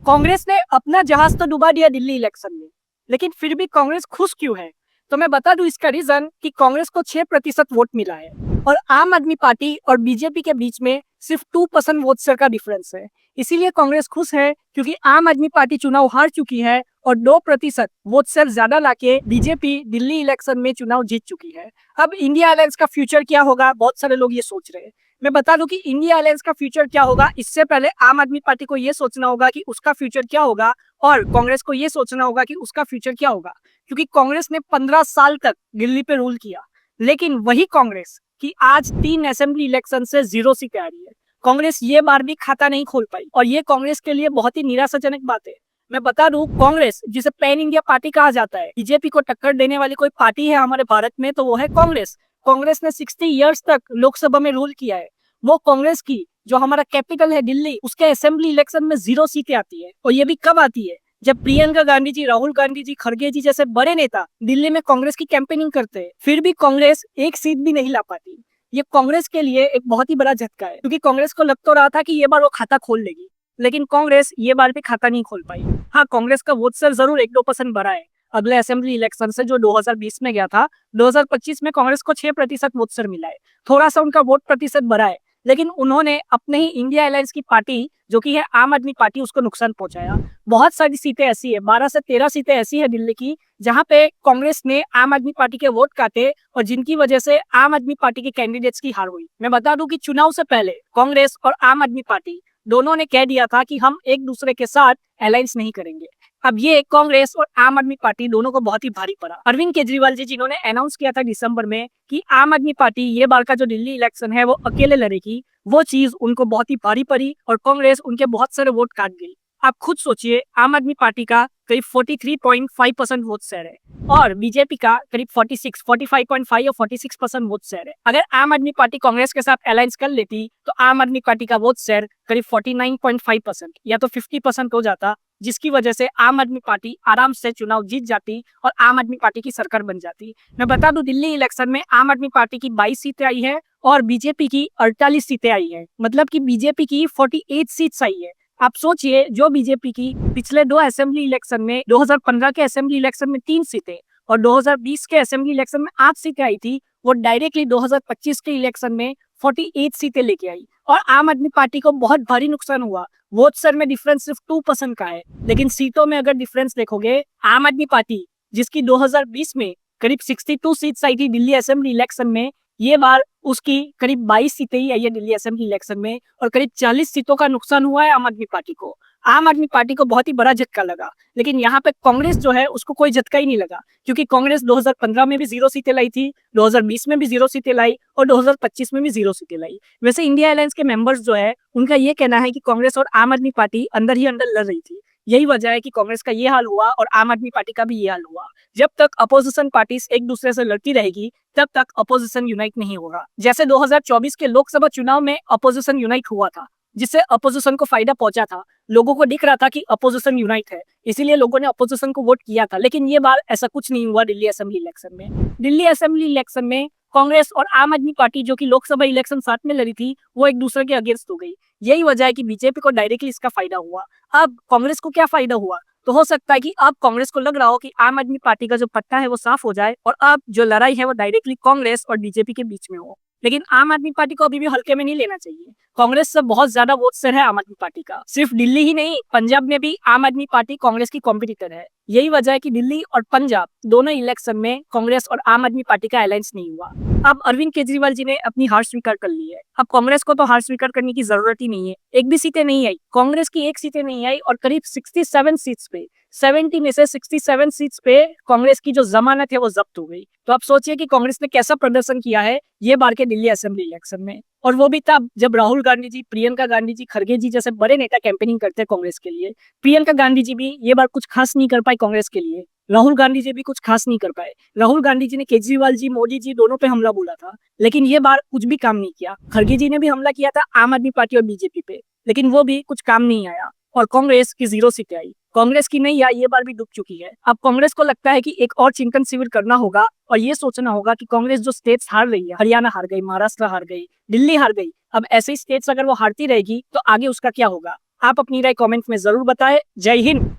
कांग्रेस ने अपना जहाज तो डुबा दिया दिल्ली इलेक्शन में, लेकिन फिर भी कांग्रेस खुश क्यों है? तो मैं बता दूं इसका रीजन कि कांग्रेस को 6% वोट मिला है और आम आदमी पार्टी और बीजेपी के बीच में सिर्फ 2% वोट शेयर का डिफरेंस है। इसीलिए कांग्रेस खुश है क्योंकि आम आदमी पार्टी चुनाव हार चुकी है और 2% वोट शेयर ज्यादा लाके बीजेपी दिल्ली इलेक्शन में चुनाव जीत चुकी है। अब इंडिया अलायंस का फ्यूचर क्या होगा, बहुत सारे लोग ये सोच रहे हैं। मैं बता दूं कि इंडिया अलायंस का फ्यूचर क्या होगा, इससे पहले आम आदमी पार्टी को यह सोचना होगा कि उसका फ्यूचर क्या होगा और कांग्रेस को यह सोचना होगा कि उसका फ्यूचर क्या होगा। क्योंकि कांग्रेस ने 15 साल तक दिल्ली पे रूल किया, लेकिन वही कांग्रेस की आज 3 असेंबली इलेक्शन से 0 सीटें आ रही है। कांग्रेस ये बार भी खाता नहीं खोल पाई और ये कांग्रेस के लिए बहुत ही निराशाजनक बात है। मैं बता दूं, कांग्रेस जिसे पैन इंडिया पार्टी कहा जाता है, बीजेपी को टक्कर देने वाली कोई पार्टी है हमारे भारत में तो वो है कांग्रेस। कांग्रेस ने 60 इयर्स तक लोकसभा में रूल किया है। वो कांग्रेस की जो हमारा कैपिटल है दिल्ली, उसके असेंबली इलेक्शन में 0 सीटें आती है। और ये भी कब आती है? जब प्रियंका गांधी जी, राहुल गांधी जी, खड़गे जी जैसे बड़े नेता दिल्ली में कांग्रेस की कैंपेनिंग करते हैं, फिर भी कांग्रेस एक सीट भी नहीं ला पाती। ये कांग्रेस के लिए एक बहुत ही बड़ा झटका है, क्योंकि कांग्रेस को लग तो रहा था कि ये बार वो खाता खोल लेगी, लेकिन कांग्रेस ये बार भी खाता नहीं खोल पाई। हाँ, कांग्रेस का वोट शेयर जरूर 1-2% बढ़ा है अगले असेंबली इलेक्शन से, जो 2020 में गया था। 2025 में कांग्रेस को 6% वोट शेयर मिला है, थोड़ा सा उनका वोट प्रतिशत बढ़ा है, लेकिन उन्होंने अपने ही इंडिया अलायंस की पार्टी जो कि है आम आदमी पार्टी, उसको नुकसान पहुंचाया। बहुत सारी सीटें ऐसी है, 12 से 13 सीटें ऐसी है दिल्ली की, जहां पे कांग्रेस ने आम आदमी पार्टी के वोट काटे और जिनकी वजह से आम आदमी पार्टी के कैंडिडेट्स की हार हुई। मैं बता दूं कि चुनाव से पहले कांग्रेस और आम आदमी पार्टी दोनों ने कह दिया था कि हम एक दूसरे के साथ अलायंस नहीं करेंगे। अब ये कांग्रेस और आम आदमी पार्टी दोनों को बहुत ही भारी पड़ा। अरविंद केजरीवाल जी, जिन्होंने अनाउंस किया था दिसंबर में कि आम आदमी पार्टी ये बार का जो दिल्ली इलेक्शन है वो अकेले लड़ेगी, वो चीज उनको बहुत ही भारी पड़ी और कांग्रेस उनके बहुत सारे वोट काट गई। आप खुद सोचिए, आम आदमी पार्टी का करीब 43.5% वोट शेयर है और बीजेपी का करीब 45.5 या 46% वोट शेयर है। अगर आम आदमी पार्टी कांग्रेस के साथ अलायंस कर लेती तो आम आदमी पार्टी का वोट शेयर करीब 49.5% या तो 50% हो जाता, जिसकी वजह से आम आदमी पार्टी आराम से चुनाव जीत जाती और आम आदमी पार्टी की सरकार बन जाती। मैं बता दूं, दिल्ली इलेक्शन में आम आदमी पार्टी की 22 सीटें आई है और बीजेपी की 48 सीटें आई है, मतलब कि बीजेपी की 48 सीट्स आई है। आप सोचिए, जो बीजेपी की पिछले 2 असेंबली इलेक्शन में, 2015 के असेंबली इलेक्शन में 3 सीटें और 2020 के असेंबली इलेक्शन में 8 सीटें आई थी, वो डायरेक्टली 2025 के इलेक्शन में 48 सीटें लेके आई और आम आदमी पार्टी को बहुत भारी नुकसान हुआ। वोट शेयर में डिफरेंस सिर्फ 2% का है, लेकिन सीटों में अगर डिफरेंस देखोगे, आम आदमी पार्टी जिसकी 2020 में करीब 62 सीट्स आई थी दिल्ली असेंबली इलेक्शन में, ये बार उसकी करीब 22 सीटें ही आई है दिल्ली असेंबली इलेक्शन में और करीब 40 सीटों का नुकसान हुआ है आम आदमी पार्टी को। आम आदमी पार्टी को बहुत ही बड़ा झटका लगा, लेकिन यहाँ पे कांग्रेस जो है उसको कोई झटका ही नहीं लगा, क्योंकि कांग्रेस 2015 में भी 0 सीटें लाई थी, 2020 में भी 0 सीटें लाई और 2025 में भी 0 सीटें लाई। वैसे इंडिया अलायंस के मेंबर्स जो है, उनका ये कहना है कि कांग्रेस और आम आदमी पार्टी अंदर ही अंदर लड़ रही थी। यही वजह है कि कांग्रेस का ये हाल हुआ और आम आदमी पार्टी का भी ये हाल हुआ। जब तक अपोजिशन पार्टीज एक दूसरे से लड़ती रहेगी, तब तक अपोजिशन यूनाइट नहीं होगा। जैसे 2024 के लोकसभा चुनाव में अपोजिशन यूनाइट हुआ था, जिससे अपोजिशन को फायदा पहुंचा था। लोगों को दिख रहा था कि अपोजिशन यूनाइट है, इसीलिए लोगों ने अपोजिशन को वोट किया था। लेकिन ये बार ऐसा कुछ नहीं हुआ दिल्ली असेंबली इलेक्शन में। दिल्ली असेंबली इलेक्शन में कांग्रेस और आम आदमी पार्टी, जो कि लोकसभा इलेक्शन साथ में लड़ी थी, वो एक दूसरे के अगेंस्ट हो गई। यही वजह है कि बीजेपी को डायरेक्टली इसका फायदा हुआ। अब कांग्रेस को क्या फायदा हुआ? तो हो सकता है कि अब कांग्रेस को लग रहा हो कि आम आदमी पार्टी का जो पट्टा है वो साफ हो जाए और अब जो लड़ाई है वो डायरेक्टली कांग्रेस और बीजेपी के बीच में हो। लेकिन आम आदमी पार्टी को अभी भी हल्के में नहीं लेना चाहिए। कांग्रेस से बहुत ज्यादा वोट शेयर है आम आदमी पार्टी का। सिर्फ दिल्ली ही नहीं, पंजाब में भी आम आदमी पार्टी कांग्रेस की कॉम्पिटिटर है। यही वजह है कि दिल्ली और पंजाब दोनों इलेक्शन में कांग्रेस और आम आदमी पार्टी का अलायंस नहीं हुआ। अब अरविंद केजरीवाल जी ने अपनी हार स्वीकार कर ली है। अब कांग्रेस को तो हार स्वीकार करने की जरूरत ही नहीं है। एक भी सीटें नहीं आई, कांग्रेस की एक सीटें नहीं आई और करीब 67 सीट्स पे, 70 में से 67 सीट्स पे कांग्रेस की जो जमानत है वो जब्त हो गई। तो आप सोचिए कि कांग्रेस ने कैसा प्रदर्शन किया है ये बार के दिल्ली असेंबली इलेक्शन में, और वो भी तब जब राहुल गांधी जी, प्रियंका गांधी जी, खड़गे जी जैसे बड़े नेता कैंपेनिंग करते हैं कांग्रेस के लिए। प्रियंका गांधी जी भी ये बार कुछ खास नहीं कर पाई कांग्रेस के लिए, राहुल गांधी जी भी कुछ खास नहीं कर पाए। राहुल गांधी जी ने केजरीवाल जी, मोदी जी दोनों पे हमला बोला था, लेकिन ये बार कुछ भी काम नहीं किया। खड़गे जी ने भी हमला किया था आम आदमी पार्टी और बीजेपी पे, लेकिन वो भी कुछ काम नहीं आया और कांग्रेस की 0 सीटें आई। कांग्रेस की नैया ये बार भी डूब चुकी है। अब कांग्रेस को लगता है कि एक और चिंतन शिविर करना होगा और ये सोचना होगा कि कांग्रेस जो स्टेट्स हार रही है, हरियाणा हार गई, महाराष्ट्र हार गई, दिल्ली हार गई, अब ऐसे ही स्टेट्स अगर वो हारती रहेगी तो आगे उसका क्या होगा। आप अपनी राय कमेंट में जरूर बताएं। जय हिंद।